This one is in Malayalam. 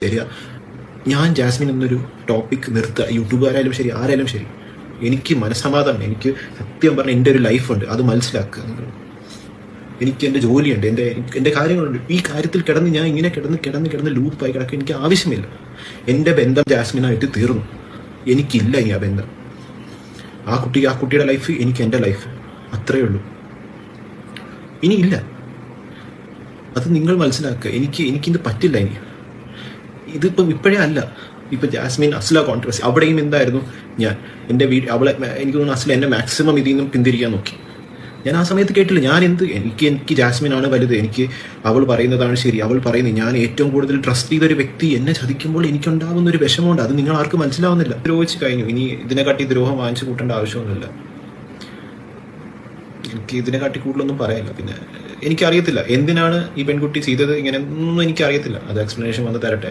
തരിക. ഞാൻ ജാസ്മിൻ എന്നൊരു ടോപ്പിക് നിർത്തുക. യൂട്യൂബുകാരായാലും ശരി, ആരായാലും ശരി, എനിക്ക് മനസ്സമാധാനം, എനിക്ക് സത്യം പറഞ്ഞാൽ എൻ്റെ ഒരു ലൈഫുണ്ട്, അത് മനസ്സിലാക്കുക നിങ്ങൾ. എനിക്ക് എൻ്റെ ജോലിയുണ്ട്, എൻ്റെ കാര്യങ്ങളുണ്ട്. ഈ കാര്യത്തിൽ കിടന്ന് ഞാൻ ഇങ്ങനെ കിടന്ന് ലൂപ്പായി കിടക്കുക എനിക്ക് ആവശ്യമില്ല. എൻ്റെ ബന്ധം ജാസ്മിനായിട്ട് തീർന്നു. എനിക്കില്ല ഇനി ആ ബന്ധം. ആ കുട്ടിയുടെ ലൈഫ്, എനിക്ക് എൻ്റെ ലൈഫ്, അത്രയേ ഉള്ളൂ. ഇനിയില്ല. അത് നിങ്ങൾ മനസ്സിലാക്കുക. എനിക്കിത് പറ്റില്ല. ഇതിപ്പം ഇപ്പോഴേ അല്ല. ഇപ്പം ജാസ്മിൻ അസ്ല കോൺട്രവേഴ്സി, അവിടെയും എന്തായിരുന്നു ഞാൻ എൻ്റെ അവളെ, എനിക്ക് തോന്നുന്നു അസ്ല എന്നെ മാക്സിമം ഇതിൽ നിന്നും പിന്തിരിക്കാൻ നോക്കി. ഞാൻ ആ സമയത്ത് കേട്ടില്ല. എനിക്ക് ജാസ്മിനാണ് വലുത്, എനിക്ക് അവൾ പറയുന്നതാണ് ശരി, അവൾ പറയുന്നത്. ഞാൻ ഏറ്റവും കൂടുതൽ ട്രസ്റ്റ് ചെയ്തൊരു വ്യക്തി എന്നെ ചതിക്കുമ്പോൾ എനിക്കുണ്ടാവുന്ന ഒരു വിഷമമുണ്ട്. അത് നിങ്ങൾ ആർക്കും മനസ്സിലാവുന്നില്ല. ദ്രോഹിച്ച് കഴിഞ്ഞു. ഇനി ഇതിനെക്കാട്ടി ദ്രോഹം വാങ്ങിച്ചു കൂട്ടേണ്ട ആവശ്യമൊന്നുമില്ല. എനിക്ക് ഇതിനെക്കാട്ടി കൂടുതലൊന്നും പറയാനില്ല. പിന്നെ എനിക്കറിയത്തില്ല എന്തിനാണ് ഈ പെൺകുട്ടി ചെയ്തത്, ഇങ്ങനെ ഒന്നും എനിക്കറിയത്തില്ല. അത് എക്സ്പ്ലനേഷൻ വന്ന് തരട്ടെ.